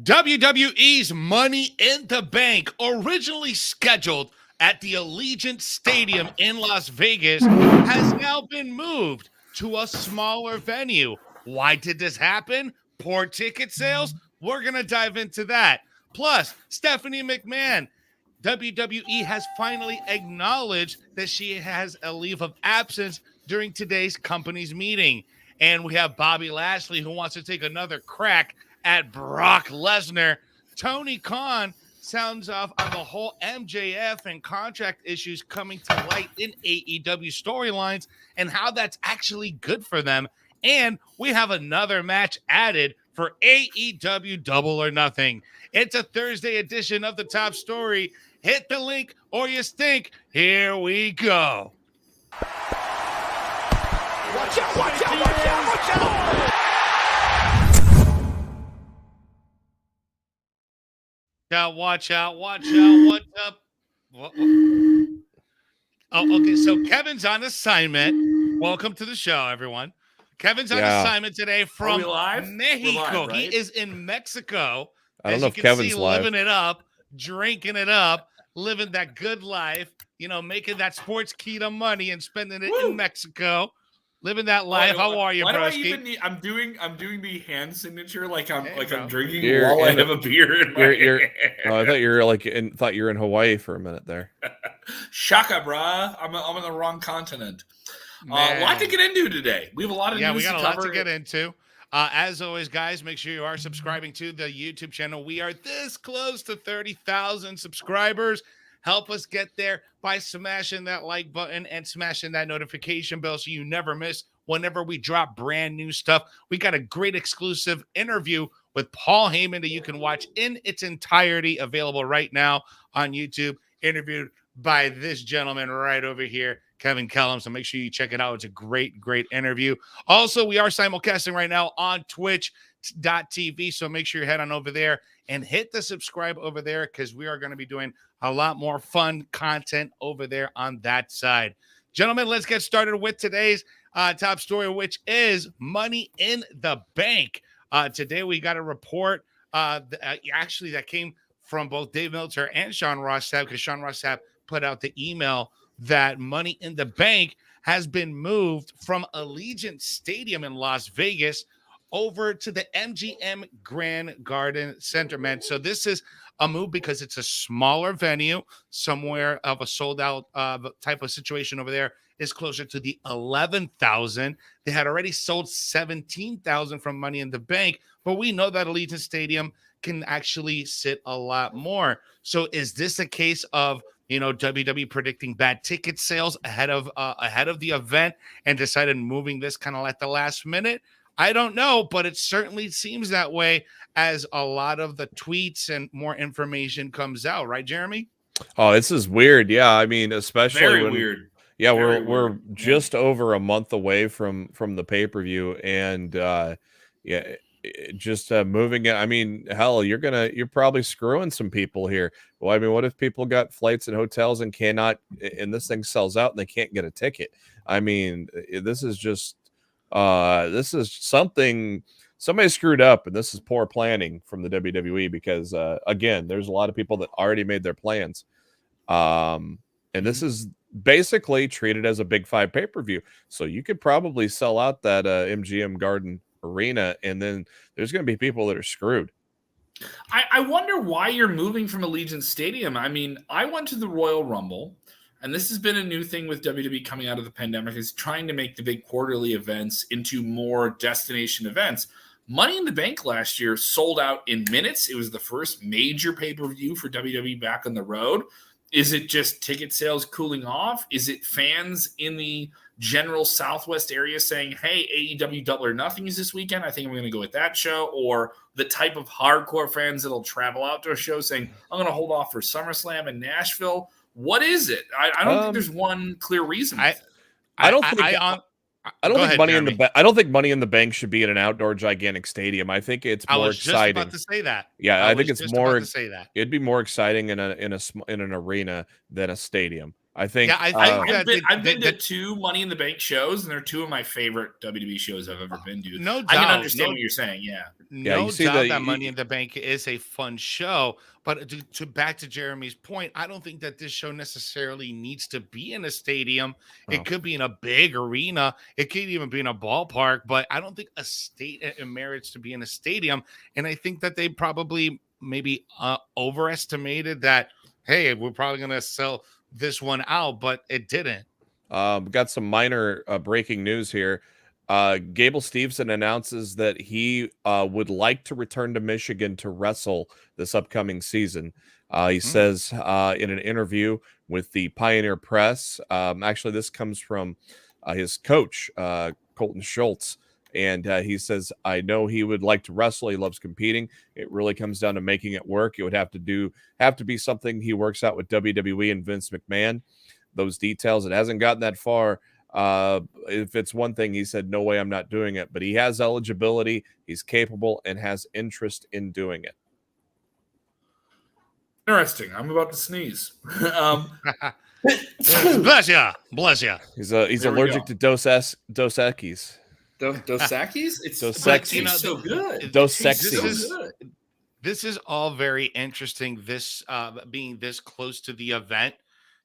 WWE's Money in the Bank, originally scheduled at the Allegiant Stadium in Las Vegas, has now been moved to a smaller venue. Why did this happen? Poor ticket sales? We're going to dive into that. Plus, Stephanie McMahon, WWE has finally acknowledged that she has a leave of absence during today's company's meeting. And we have Bobby Lashley, who wants to take another crack at Brock Lesnar. Tony Khan sounds off on the whole MJF and contract issues coming to light in AEW storylines and how that's actually good for them. And we have another match added for AEW Double or Nothing. It's a Thursday edition of the Top Story. Hit the link or you stink. Here we go. Watch out, watch out, watch out, watch out! Watch out, what's up? Oh, okay, so Kevin's on assignment. Welcome to the show, everyone. Kevin's on assignment today from Mexico. Live, right? He is in Mexico. I don't know if Kevin's live. Living it up, drinking it up, living that good life, making that Sportskeeda money and spending it in Mexico. Living that life. How are you, broski? I'm doing the hand signature like I'm drinking You're while I have a beer in my hand. I thought you were thought you were in Hawaii for a minute there. Shaka, brah. I'm on the wrong continent. A lot to get into today. We have a lot of news we got to a lot cover. to get into. As always, guys, make sure you are subscribing to the YouTube channel. We are this close to 30,000 subscribers. Help us get there by smashing that like button and smashing that notification bell so you never miss whenever we drop brand new stuff. We got a great exclusive interview with Paul Heyman that you can watch in its entirety, available right now on YouTube, interviewed by this gentleman right over here, Kevin Kellum. So make sure you check it out. It's a great interview. Also, we are simulcasting right now on twitch.tv. So make sure you head on over there and hit the subscribe over there because we are going to be doing a lot more fun content over there on that side. Gentlemen, let's get started with today's top story, which is Money in the Bank. Today, we got a report actually that came from both Dave Meltzer and Sean Ross Sapp, because Sean Ross Sapp put out the email that Money in the Bank has been moved from Allegiant Stadium in Las Vegas over to the MGM Grand Garden Center, man. So this is a move because it's a smaller venue, somewhere of a sold-out type of situation over there is closer to the 11,000. They had already sold 17,000 from Money in the Bank, but we know that Allegiant Stadium can actually sit a lot more. So is this a case of WWE predicting bad ticket sales ahead of the event and decided moving this kind of at the last minute? I don't know, but it certainly seems that way as a lot of the tweets and more information comes out, right, Jeremy? Oh, this is weird. Yeah, I mean, especially Very weird. Yeah, Very we're weird. just over a month away from the pay-per-view, and just moving it. I mean, hell, you're probably screwing some people here. Well, I mean, what if people got flights and hotels and this thing sells out and they can't get a ticket? I mean, this is just this is something somebody screwed up, and this is poor planning from the WWE because again, there's a lot of people that already made their plans, and this is basically treated as a Big Five pay-per-view, so you could probably sell out that MGM Garden Arena, and then there's going to be people that are screwed. I wonder why you're moving from Allegiant Stadium. I mean, I went to the Royal Rumble, and this has been a new thing with WWE coming out of the pandemic, is trying to make the big quarterly events into more destination events. Money in the Bank last year sold out in minutes. It was the first major pay-per-view for WWE back on the road. Is it just ticket sales cooling off? Is it fans in the general Southwest area saying, hey, AEW Double or Nothing is this weekend, I think I'm going to go with that show? Or the type of hardcore fans that'll travel out to a show saying, I'm going to hold off for SummerSlam in Nashville? What is it? I don't think there's one clear reason. I don't think Money in the Bank should be in an outdoor gigantic stadium. I think it's more exciting. I was just about to say that. Yeah, I think it's more. It'd be more exciting in an arena than a stadium. I think. Yeah, I think I've been to 2 Money in the Bank shows, and they're 2 of my favorite WWE shows I've ever been to. no doubt. I can understand what you're saying. Yeah. No you see doubt the- that Money in the Bank is a fun show, but to back to Jeremy's point, I don't think that this show necessarily needs to be in a stadium. No. It could be in a big arena. It could even be in a ballpark, but I don't think it merits to be in a stadium. And I think that they probably maybe overestimated that. Hey, we're probably going to sell this one out, but it didn't. Got some minor breaking news here. Gable Steveson announces that he would like to return to Michigan to wrestle this upcoming season. He says in an interview with the Pioneer Press, actually this comes from his coach, Colton Schultz, and he says, I know he would like to wrestle. He loves competing. It really comes down to making it work. It would have to be something he works out with WWE and Vince McMahon. Those details, it hasn't gotten that far. If it's one thing, he said, no way I'm not doing it, but he has eligibility, he's capable, and has interest in doing it. Interesting. I'm about to sneeze. Bless ya. He's There we allergic to Dos Equis. Dos Equis? It's Dos but it Equis. tastes so good. Dos It tastes Equis. so good. This is all very interesting. This being this close to the event,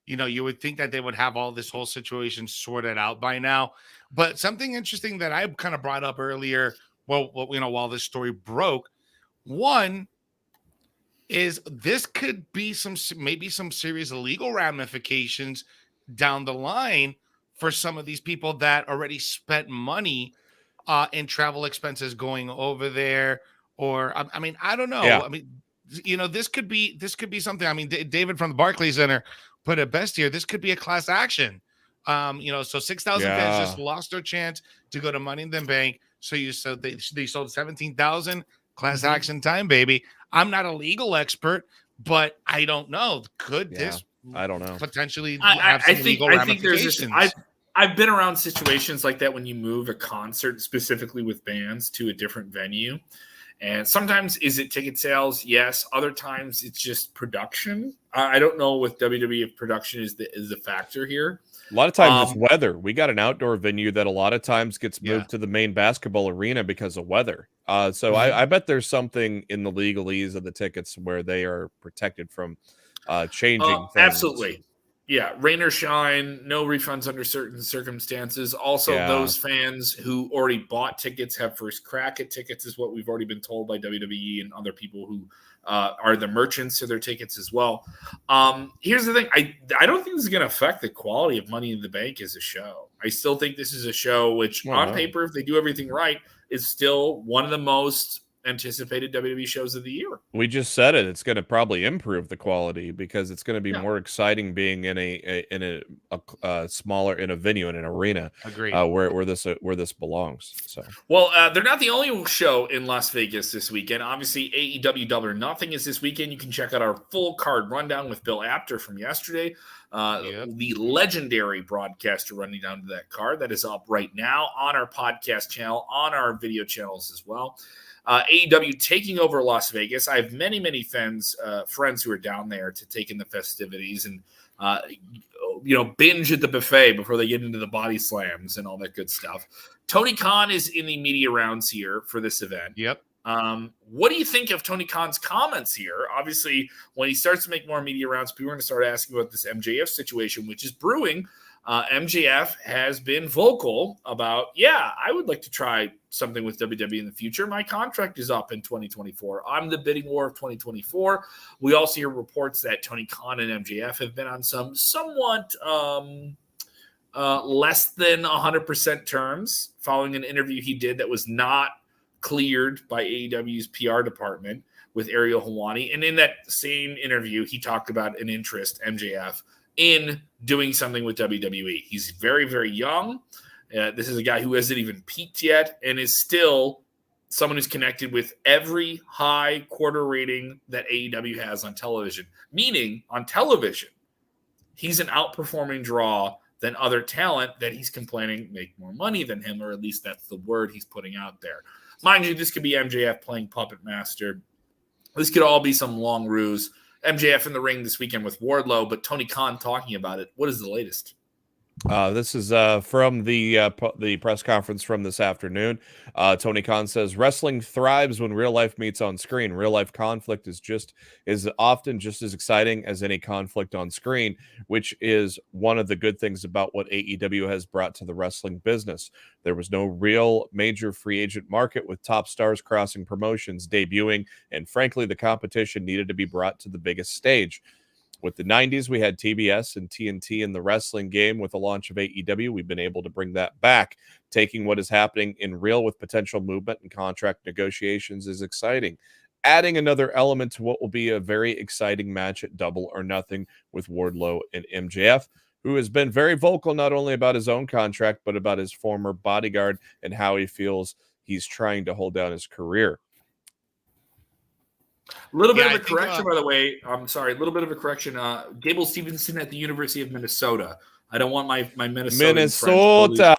you would think that they would have all this whole situation sorted out by now. But something interesting that I kind of brought up earlier, while this story broke, one is this could be maybe some serious legal ramifications down the line for some of these people that already spent money in travel expenses going over there. Or I mean, I don't know. Yeah. I mean, this could be something. I mean, David from the Barclays Center put it best here. This could be a class action. So 6,000 fans just lost their chance to go to Money in the Bank. So they sold 17,000. Class action time, baby. I'm not a legal expert, but I don't know. Could this? I don't know. Potentially have some legal ramifications. I've been around situations like that when you move a concert specifically with bands to a different venue. And sometimes is it ticket sales? Yes. Other times it's just production. I don't know with WWE if production is the factor here. A lot of times it's weather. We got an outdoor venue that a lot of times gets moved to the main basketball arena because of weather. So I bet there's something in the legalese of the tickets where they are protected from changing things. Absolutely. Yeah, rain or shine, no refunds under certain circumstances. Also, those fans who already bought tickets have first crack at tickets, is what we've already been told by WWE and other people who are the merchants to their tickets as well. Here's the thing. I don't think this is going to affect the quality of Money in the Bank as a show. I still think this is a show which, on paper, if they do everything right, is still one of the most anticipated WWE shows of the year. We just said it. It's going to probably improve the quality because it's going to be more exciting being in a smaller venue in an arena. Agreed. Where this belongs. So they're not the only show in Las Vegas this weekend. Obviously, AEW Double or Nothing is this weekend. You can check out our full card rundown with Bill Apter from yesterday. The legendary broadcaster running down to that card that is up right now on our podcast channel, on our video channels as well. AEW taking over Las Vegas. I have many, many friends who are down there to take in the festivities and, binge at the buffet before they get into the body slams and all that good stuff. Tony Khan is in the media rounds here for this event. Yep. What do you think of Tony Khan's comments here? Obviously, when he starts to make more media rounds, people are going to start asking about this MJF situation, which is brewing. MJF has been vocal about, I would like to try something with WWE in the future. My contract is up in 2024. I'm the bidding war of 2024. We also hear reports that Tony Khan and MJF have been on some somewhat less than 100% terms following an interview he did that was not cleared by AEW's PR department with Ariel Helwani. And in that same interview, he talked about an interest, MJF, in doing something with WWE. He's very, very young. This is a guy who hasn't even peaked yet and is still someone who's connected with every high quarter rating that AEW has on television. Meaning, on television, he's an outperforming draw than other talent that he's complaining make more money than him, or at least that's the word he's putting out there. Mind you, this could be MJF playing Puppet Master. This could all be some long ruse. MJF in the ring this weekend with Wardlow, but Tony Khan talking about it. What is the latest? This is from the press conference from this afternoon. Tony Khan says wrestling thrives when real life meets on screen. Real life conflict is often just as exciting as any conflict on screen, which is one of the good things about what AEW has brought to the wrestling business. There was no real major free agent market with top stars crossing promotions, debuting, and frankly, the competition needed to be brought to the biggest stage. With the 90s, we had TBS and TNT in the wrestling game. With the launch of AEW, we've been able to bring that back. Taking what is happening in real with potential movement and contract negotiations is exciting. Adding another element to what will be a very exciting match at Double or Nothing with Wardlow and MJF, who has been very vocal not only about his own contract, but about his former bodyguard and how he feels he's trying to hold down his career. A little bit of a correction, by the way. I'm sorry. A little bit of a correction. Gable Stevenson at the University of Minnesota. I don't want my Minnesota. Minnesota.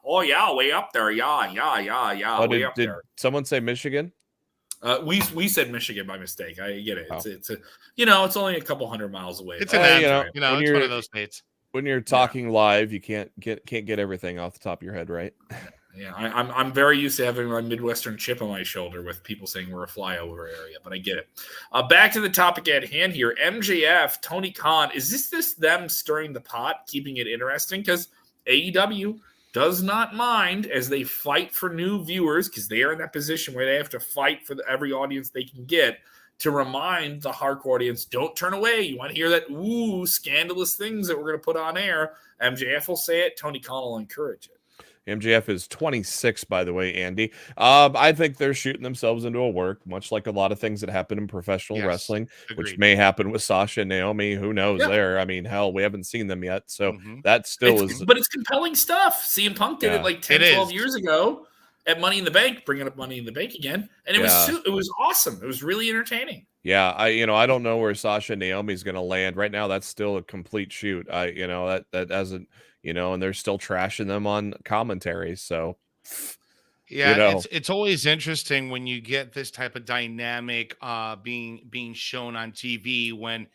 Oh yeah. Way up there. Yeah. Oh, way up did there. someone say Michigan? We said Michigan by mistake. I get it. It's only a couple 100 miles away. It's it's one of those states. When you're talking live, you can't get everything off the top of your head, right? Yeah, I'm very used to having my Midwestern chip on my shoulder with people saying we're a flyover area, but I get it. Back to the topic at hand here. MJF, Tony Khan, is this them stirring the pot, keeping it interesting? Because AEW does not mind as they fight for new viewers, because they are in that position where they have to fight for every audience they can get, to remind the hardcore audience, don't turn away. You want to hear that, scandalous things that we're going to put on air. MJF will say it. Tony Khan will encourage it. MJF is 26, by the way, Andy. I think they're shooting themselves into a work, much like a lot of things that happen in professional wrestling, which may happen with Sasha and Naomi. Who knows there? I mean, hell, we haven't seen them yet. So that still is. But it's compelling stuff. CM Punk did it like 10, 12 years ago at Money in the Bank, bringing up Money in the Bank again. And it was awesome. It was really entertaining. Yeah, I don't know where Sasha and Naomi is going to land right now. That's still a complete shoot. That hasn't. And they're still trashing them on commentary. So, it's always interesting when you get this type of dynamic being shown on TV, when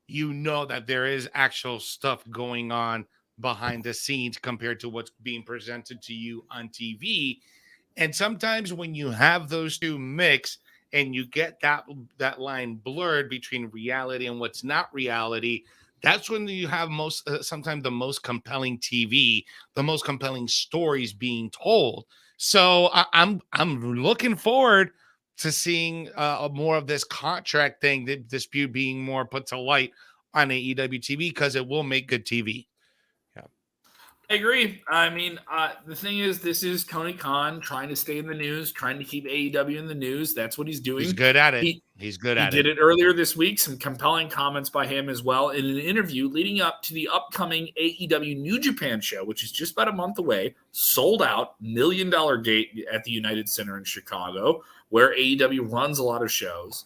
you know that there is actual stuff going on behind the scenes compared to what's being presented to you on TV. And sometimes when you have those two mix and you get that line blurred between reality and what's not reality, that's when you have sometimes the most compelling TV, the most compelling stories being told. So I'm looking forward to seeing more of this contract thing, the dispute being more put to light on AEW TV, because it will make good TV. I agree. I mean, the thing is, this is Tony Khan trying to stay in the news, trying to keep AEW in the news. That's what he's doing. He's good at it. He did it earlier this week. Some compelling comments by him as well in an interview leading up to the upcoming AEW New Japan show, which is just about a month away. Sold out, $1 million gate at the United Center in Chicago, where AEW runs a lot of shows.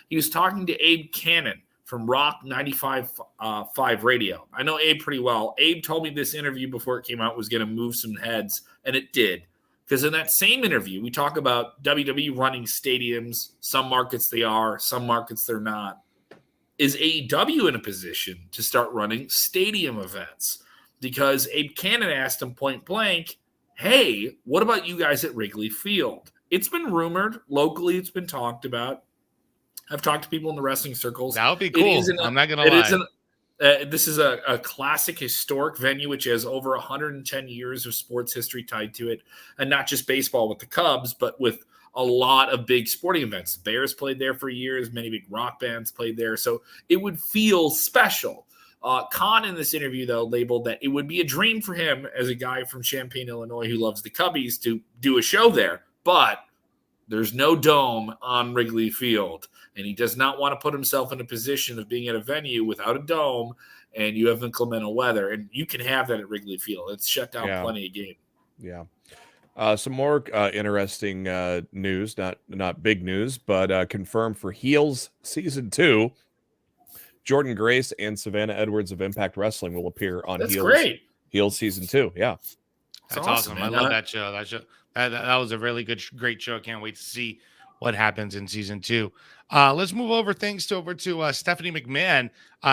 He was talking to Abe Cannon from Rock 95.5 Radio. I know Abe pretty well. Abe told me this interview before it came out was going to move some heads, and it did. Because in that same interview, we talk about WWE running stadiums. Some markets they are, some markets they're not. Is AEW in a position to start running stadium events? Because Abe Cannon asked him point blank, hey, what about you guys at Wrigley Field? It's been rumored. Locally, it's been talked about. I've talked to people in the wrestling circles. That would be cool. I'm not going to lie. This is a classic, historic venue, which has over 110 years of sports history tied to it. And not just baseball with the Cubs, but with a lot of big sporting events. The Bears played there for years. Many big rock bands played there. So it would feel special. Khan in this interview, though, labeled that it would be a dream for him as a guy from Champaign, Illinois, who loves the Cubbies, to do a show there. But there's no dome on Wrigley Field, and he does not want to put himself in a position of being at a venue without a dome, and you have inclement weather, and you can have that at Wrigley Field. It's shut down plenty of games. Yeah. Some more interesting news, not big news, but confirmed for Heels Season 2. Jordan Grace and Savannah Edwards of Impact Wrestling will appear on Heels Season 2. Yeah. That's awesome. Man. I love that show. That was a really great show. I can't wait to see what happens in season 2. Let's move over to Stephanie McMahon.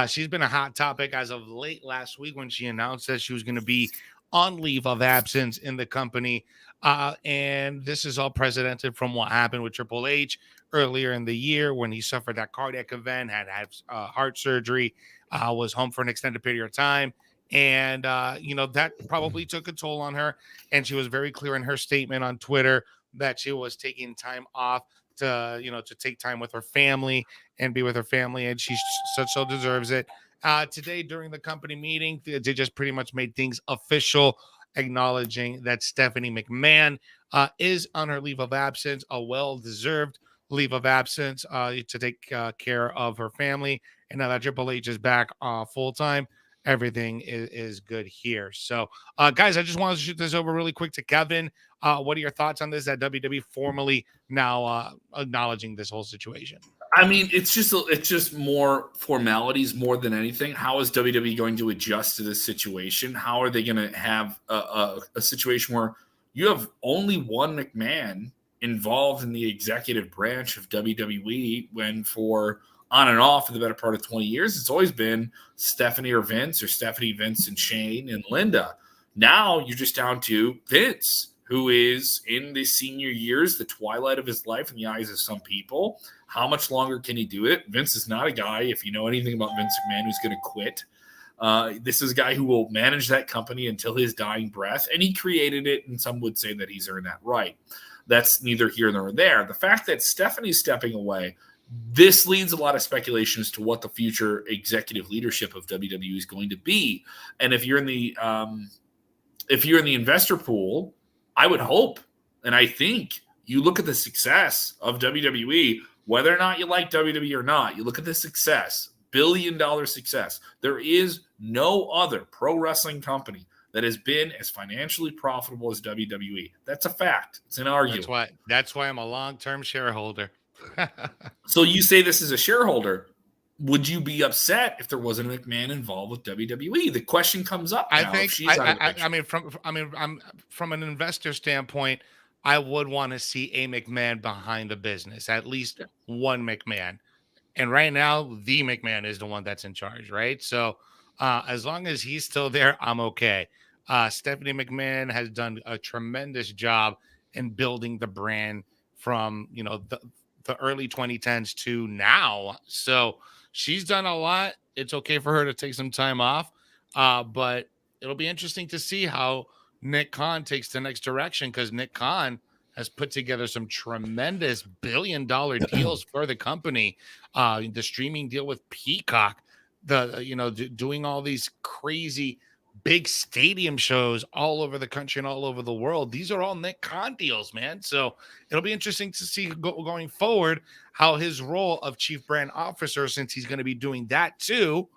She's been a hot topic as of late last week when she announced that she was going to be on leave of absence in the company. And this is all precedented from what happened with Triple H earlier in the year when he suffered that cardiac event, had heart surgery, was home for an extended period of time. And, that probably took a toll on her. And she was very clear in her statement on Twitter that she was taking time off to take time with her family and be with her family. And she so deserves it. Today, during the company meeting, they just pretty much made things official, acknowledging that Stephanie McMahon is on her leave of absence, a well-deserved leave of absence to take care of her family. And now that Triple H is back full-time, everything is good here. So, guys, I just wanted to shoot this over really quick to Kevin. What are your thoughts on this? That WWE formally now acknowledging this whole situation? I mean, it's just more formalities more than anything. How is WWE going to adjust to this situation? How are they going to have a situation where you have only one McMahon involved in the executive branch of WWE when for on and off for the better part of 20 years, it's always been Stephanie or Vince, or Stephanie, Vince, and Shane and Linda. Now you're just down to Vince, who is in the senior years, the twilight of his life in the eyes of some people. How much longer can he do it? Vince is not a guy, if you know anything about Vince McMahon, who's going to quit. This is a guy who will manage that company until his dying breath, and he created it, and some would say that he's earned that right. That's neither here nor there. The fact that Stephanie's stepping away, this leads a lot of speculation as to what the future executive leadership of WWE is going to be. And if you're in the investor pool, I would hope, and I think you look at the success of WWE, whether or not you like WWE or not, you look at the success, billion-dollar success. There is no other pro wrestling company that has been as financially profitable as WWE. That's a fact. It's inarguable. That's why I'm a long-term shareholder. So you say this is a shareholder. Would you be upset if there wasn't a McMahon involved with WWE? The question comes up now. From an investor standpoint, I would want to see a McMahon behind the business, at least one McMahon. And right now, the McMahon is the one that's in charge, right? So as long as he's still there, I'm okay. Stephanie McMahon has done a tremendous job in building the brand from, the early 2010s to now. So she's done a lot. It's okay for her to take some time off. But it'll be interesting to see how Nick Khan takes the next direction, because Nick Khan has put together some tremendous billion-dollar deals for the company. The streaming deal with Peacock, doing all these crazy big stadium shows all over the country and all over the world. These are all Nick Khan deals, man. So it'll be interesting to see going forward how his role of chief brand officer, since he's going to be doing that too,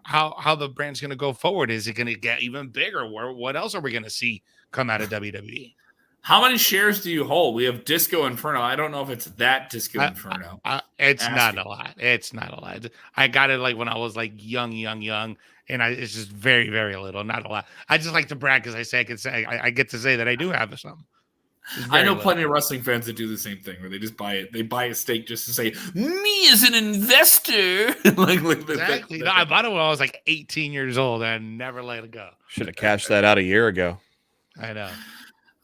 how the brand's going to go forward. Is it going to get even bigger? What else are we going to see come out of WWE? How many shares do you hold? We have Disco Inferno. I don't know if it's that Disco Inferno. It's not a lot. It's not a lot. I got it like when I was like young. And it's just very, very little, not a lot. I just like to brag because I get to say that I do have some. I know plenty of wrestling fans that do the same thing, where they just buy it. They buy a stake just to say, me as an investor. Exactly. I bought it when I was like 18 years old and never let it go. Should have cashed that out a year ago. I know.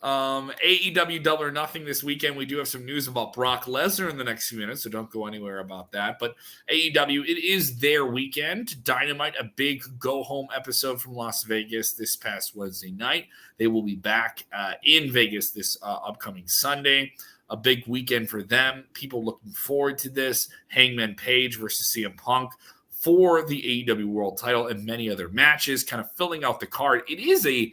AEW Double or Nothing this weekend. We do have some news about Brock Lesnar in the next few minutes, so don't go anywhere about that. But AEW, it is their weekend. Dynamite, a big go-home episode from Las Vegas this past Wednesday night. They will be back in Vegas this upcoming Sunday. A big weekend for them. People looking forward to this. Hangman Page versus CM Punk for the AEW World title and many other matches, kind of filling out the card. It is a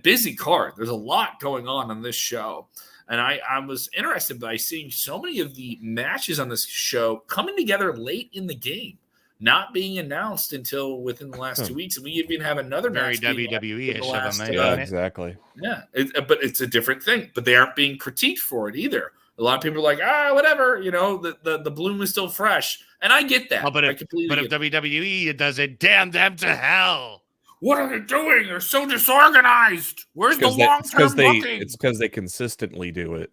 busy card. There's a lot going on this show. And I was interested by seeing so many of the matches on this show coming together late in the game, not being announced until within the last 2 weeks. And we even have another very match. WWE-ish of them. Yeah, exactly. Yeah, but it's a different thing. But they aren't being critiqued for it either. A lot of people are like, whatever, the bloom is still fresh. And I get that. But if WWE does it, damn them to hell. What are they doing? They're so disorganized. Where's the long-term booking? It's because they consistently do it.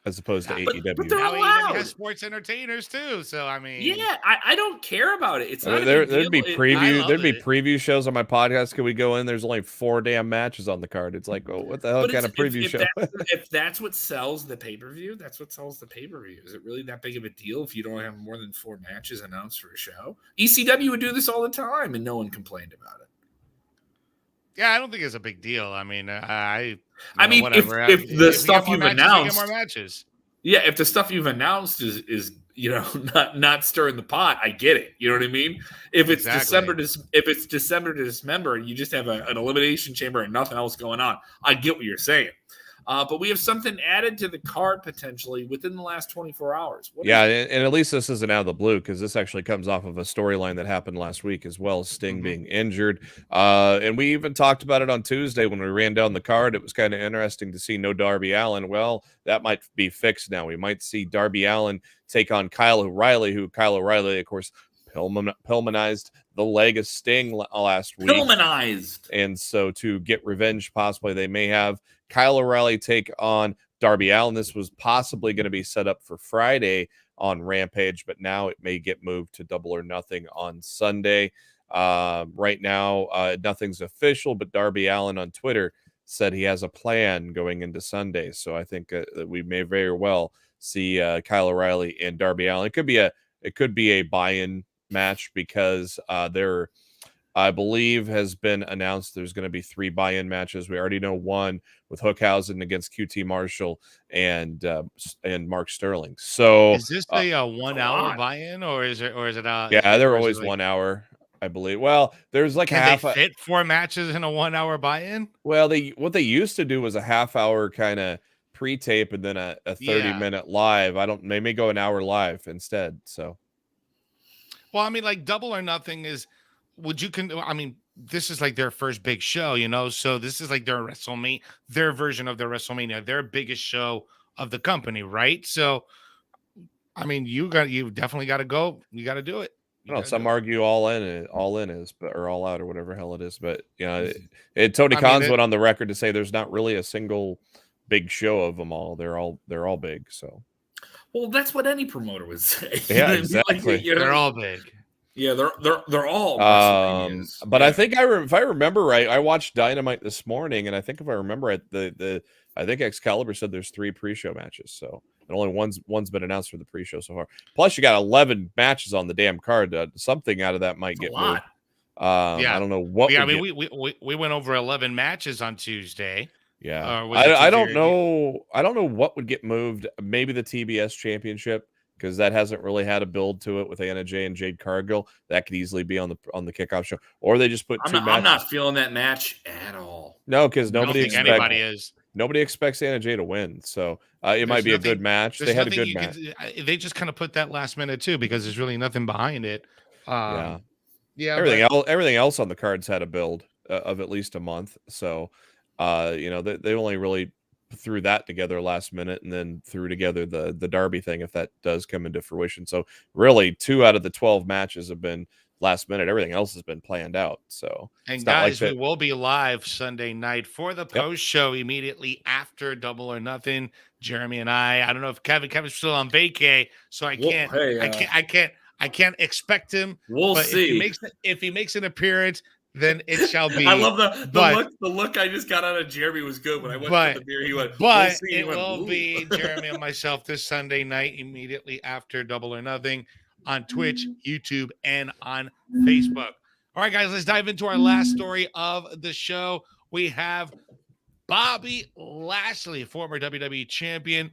as opposed to But AEW. they're Now AEW allowed. has sports entertainers too. So I mean, Yeah, I don't care about it. It's not a big deal. There'd be I love there'd be it. preview shows on my podcast. Could we go in? There's only 4 damn matches on the card. It's like, oh, what the hell But kind of preview show? if that's what sells the pay-per-view, that's what sells the pay-per-view. Is it really that big of a deal if you don't have more than 4 matches announced for a show? ECW would do this all the time, and no one complained about it. Yeah, I don't think it's a big deal. I mean, If the stuff you've announced, more matches. Yeah, if the stuff you've announced is not stirring the pot, I get it. You know what I mean? If it's December to December, and you just have an elimination chamber and nothing else going on, I get what you're saying. But we have something added to the card potentially within the last 24 hours. And at least this isn't out of the blue, because this actually comes off of a storyline that happened last week as well, Sting being injured. And we even talked about it on Tuesday when we ran down the card. It was kind of interesting to see no Darby Allin. Well, that might be fixed now. We might see Darby Allin take on Kyle O'Reilly, of course, Pillmanized the leg of Sting last week. Pillmanized. And so to get revenge, possibly they may have Kyle O'Reilly take on Darby Allin. This was possibly going to be set up for Friday on Rampage, but now it may get moved to Double or Nothing on Sunday. Right now, nothing's official, but Darby Allin on Twitter said he has a plan going into Sunday. So I think that we may very well see Kyle O'Reilly and Darby Allin. It could be a buy-in match, because I believe has been announced there's going to be 3 buy-in matches. We already know one with Hookhausen against QT Marshall and Mark Sterling. So is this a 1 hour buy-in, or is it yeah, they're always 1 hour, I believe. Well, there's like they fit 4 matches in a 1 hour buy-in. Well, what they used to do was a half-hour kind of pre-tape and then a 30-minute live. They may go an hour live instead. So, well, I mean, like Double or Nothing is. This is like their first big show, so this is like their version of their WrestleMania, their biggest show of the company, right? So, I mean, you definitely got to go. You got to do it. Some argue all in is, or all out, or whatever hell it is. But Tony Khan's went on the record to say there's not really a single big show of them all. They're all big. So, well, that's what any promoter would say. Yeah, exactly. They're all big. Yeah, they're all. But I think if I remember right, I watched Dynamite this morning, and I think if I remember right, I think Excalibur said there's 3 pre-show matches, so and only one's been announced for the pre-show so far. Plus, you got 11 matches on the damn card. Something out of that might get moved. I don't know what. Yeah, we went over 11 matches on Tuesday. Yeah, I don't know. I don't know what would get moved. Maybe the TBS Championship, because that hasn't really had a build to it with Anna Jay and Jade Cargill. That could easily be on the kickoff show, or they just put 2 matches. I'm not feeling that match at all. No, because nobody expects Anna Jay to win, so it might be a good match. They had a good match. They just kind of put that last minute too, because there's really nothing behind it. Yeah. Everything else on the cards had a build of at least a month. So, they only really threw that together last minute, and then threw together the Derby thing, if that does come into fruition. So really 2 out of the 12 matches have been last minute. Everything else has been planned out. So, and guys, we will be live Sunday night for the post show immediately after Double or Nothing. Jeremy and I don't know if Kevin's still on vacay, so I can't expect him. We'll see if he makes an appearance. Then it shall be. I love the look I just got out of Jeremy was good when I went to the beer. He went, but it will be Jeremy and myself this Sunday night immediately after Double or Nothing on Twitch, YouTube, and on Facebook. All right, guys, let's dive into our last story of the show. We have Bobby Lashley, former WWE champion,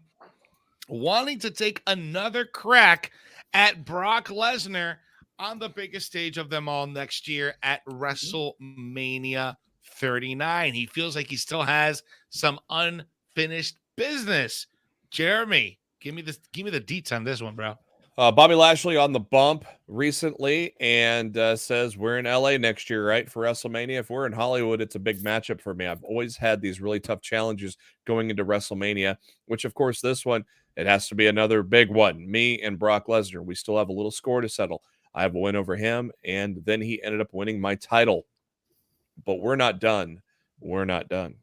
wanting to take another crack at Brock Lesnar on the biggest stage of them all next year at WrestleMania 39. He feels like he still has some unfinished business. Jeremy, give me the deets on this one, bro. Bobby Lashley on the bump recently, and says we're in LA next year, right, for WrestleMania. If we're in Hollywood, it's a big matchup for me. I've always had these really tough challenges going into WrestleMania, which, of course, this one, it has to be another big one. Me and Brock Lesnar, we still have a little score to settle. I have a win over him, and then he ended up winning my title. But we're not done. We're not done.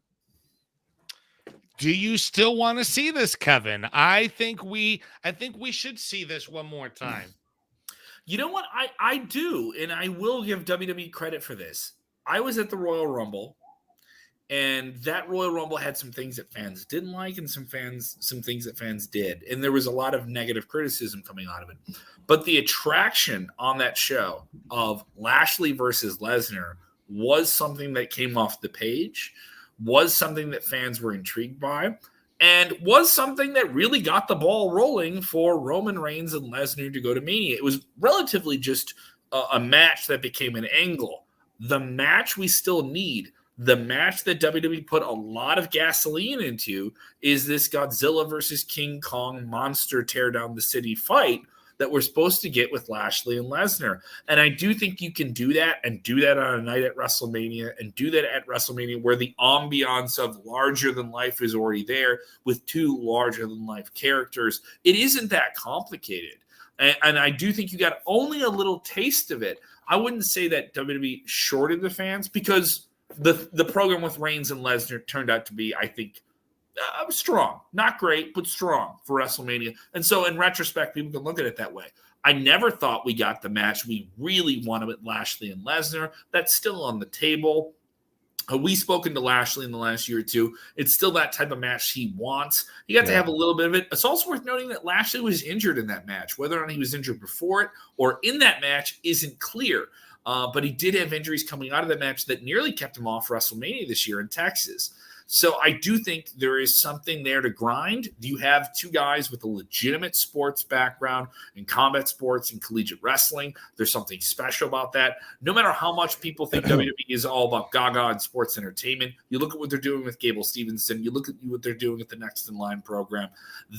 Do you still want to see this, Kevin? I think we should see this one more time. You know what? I do, and I will give WWE credit for this. I was at the Royal Rumble, and that Royal Rumble had some things that fans didn't like and some things that fans did. And there was a lot of negative criticism coming out of it. But the attraction on that show of Lashley versus Lesnar was something that came off the page, was something that fans were intrigued by, and was something that really got the ball rolling for Roman Reigns and Lesnar to go to Mania. It was relatively just a match that became an angle. The match we still need, the match that WWE put a lot of gasoline into, is this Godzilla versus King Kong monster tear down the city fight that we're supposed to get with Lashley and Lesnar. And I do think you can do that, and do that on a night at WrestleMania, and do that at WrestleMania where the ambiance of larger than life is already there with two larger than life characters. It isn't that complicated. And I do think you got only a little taste of it. I wouldn't say that WWE shorted the fans, because the program with Reigns and Lesnar turned out to be, I think, strong. Not great, but strong for WrestleMania. And so in retrospect, people can look at it that way. I never thought we got the match we really wanted with Lashley and Lesnar. That's still on the table. We've spoken to Lashley in the last year or two. It's still that type of match he wants. He got to have a little bit of it. It's also worth noting that Lashley was injured in that match. Whether or not he was injured before it or in that match isn't clear. But he did have injuries coming out of that match that nearly kept him off WrestleMania this year in Texas. So I do think there is something there to grind. You have two guys with a legitimate sports background in combat sports and collegiate wrestling. There's something special about that. No matter how much people think WWE is all about gaga and sports entertainment, you look at what they're doing with Gable Stevenson, you look at what they're doing with the Next in Line program.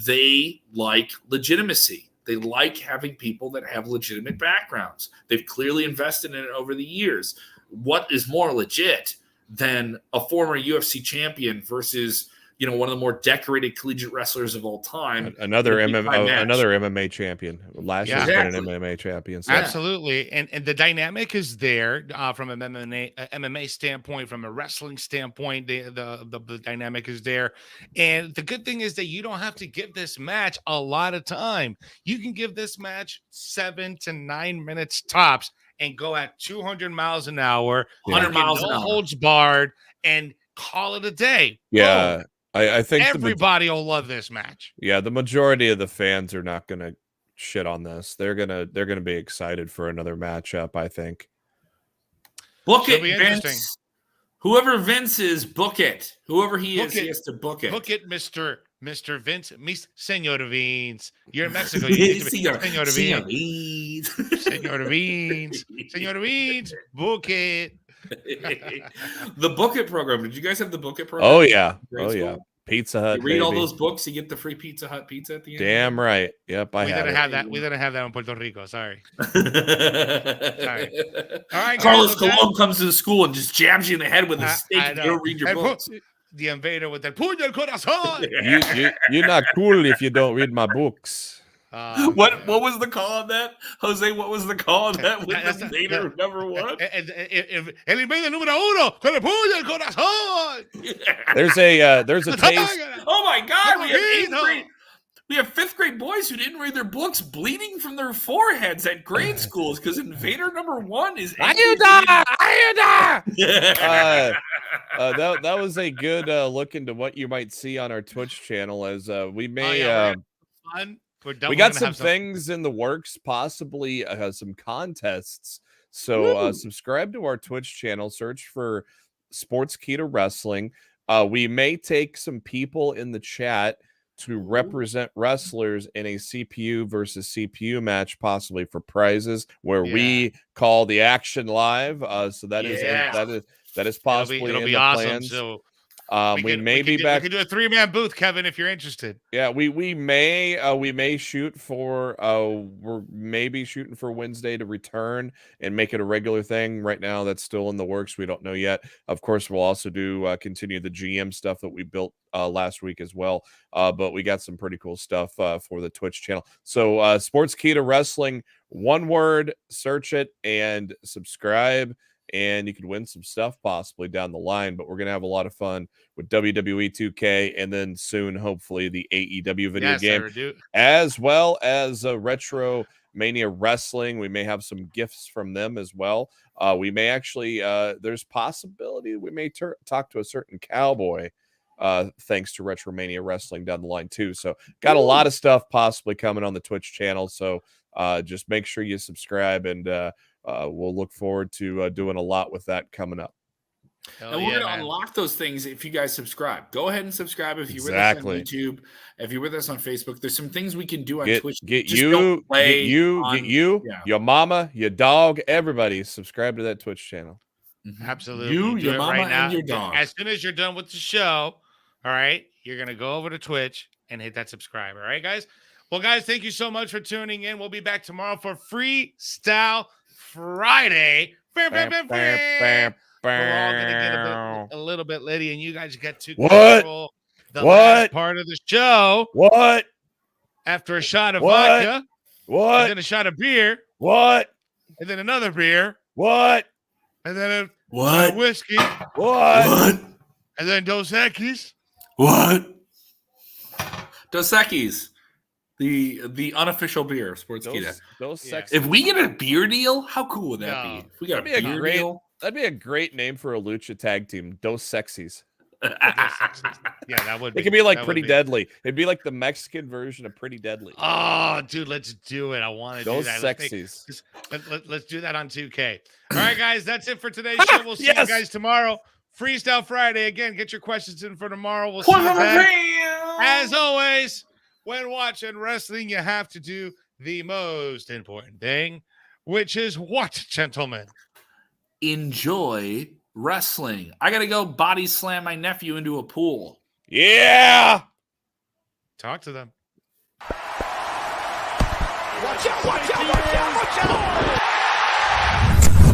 They like legitimacy. They like having people that have legitimate backgrounds. They've clearly invested in it over the years. What is more legit than a former UFC champion versus, one of the more decorated collegiate wrestlers of all time? Another MMA champion. Last year's been an MMA champion. So. Absolutely. And the dynamic is there from an MMA standpoint, from a wrestling standpoint, the dynamic is there. And the good thing is that you don't have to give this match a lot of time. You can give this match 7 to 9 minutes tops and go at 200 miles an hour, 100 miles an hour, holds barred, and call it a day. Yeah. I think everybody will love this match. Yeah, the majority of the fans are not going to shit on this. They're gonna be excited for another matchup, I think. Book it, Vince. Whoever Vince is, book it. Whoever he is, he has to book it. Book it, Mr. Vince, Senor Vince. You're in Mexico. You need to be Senor Vince. Senor Vince. Senor Vince. Book it. The Book It program. Did you guys have the Book It program? Oh yeah. Yeah. Pizza Hut. You read all those books, you get the free Pizza Hut pizza at the end. Damn right. Yep, we didn't have that. We didn't have that in Puerto Rico. Sorry. Sorry. All right. Carlos Colon comes to the school and just jabs you in the head with a steak and you don't read your books. The invader with the puño del corazón. You're not cool if you don't read my books. What was the call on that, Jose? What was the call on that with the invader number one? El invader número uno con el puño del corazón. There's a taste. Oh my God! We have 5th grade boys who didn't read their books, bleeding from their foreheads at grade schools because invader number one is Ayuda! That was a good look into what you might see on our Twitch channel, as we may we got some things in the works, possibly some contests. So subscribe to our Twitch channel, search for Sportskeeda Wrestling. We may take some people in the chat to represent wrestlers in a CPU versus CPU match, possibly for prizes, where we call the action live. So that is possibly it'll in be the awesome. plans. So we may be back. We can do a 3-man booth, Kevin, if you're interested. Yeah, we may shoot for we're maybe shooting for Wednesday to return and make it a regular thing. Right now, that's still in the works. We don't know yet. Of course, we'll also do continue the GM stuff that we built last week as well. But we got some pretty cool stuff for the Twitch channel. So Sportskeeda Wrestling, one word, search it and subscribe. and you could win some stuff possibly down the line. But we're going to have a lot of fun with WWE 2K, and then soon, hopefully, the AEW video game, as well as Retro Mania Wrestling. We may have some gifts from them as well. We may actually, there's possibility we may talk to a certain cowboy, thanks to Retro Mania Wrestling down the line too. So got a lot of stuff possibly coming on the Twitch channel. So just make sure you subscribe, and we'll look forward to doing a lot with that coming up. And we're going to unlock those things if you guys subscribe. Go ahead and subscribe if you're with us on YouTube. If you're with us on Facebook, there's some things we can do on Twitch. Get you, your mama, your dog, everybody subscribe to that Twitch channel. Absolutely. You, your mama, and your dog. As soon as you're done with the show, all right, you're going to go over to Twitch and hit that subscribe. All right, guys? Well, guys, thank you so much for tuning in. We'll be back tomorrow for Freestyle Friday. We're all going to get a little bit litty, and you guys get to control the last part of the show. After a shot of vodka. And then a shot of beer. And then another beer. And then a whiskey. And then Dos Equis. Dos Equis. The unofficial beer, Sportskeeda. If we get a beer deal, how cool would that be? If we got a beer deal. That'd be a great name for a lucha tag team. Dos Sexies. Yeah, that would be. It could be like Pretty Deadly. It'd be like the Mexican version of Pretty Deadly. Oh, dude, let's do it. I want to do that. Sexies. Let's do that on 2K. All right, guys, that's it for today's show. We'll see you guys tomorrow. Freestyle Friday. Again, get your questions in for tomorrow. We'll see you then. As always, when watching wrestling, you have to do the most important thing, which is what, gentlemen? Enjoy wrestling. I gotta go body slam my nephew into a pool. Yeah. Talk to them. Watch out, watch out, watch out, watch out.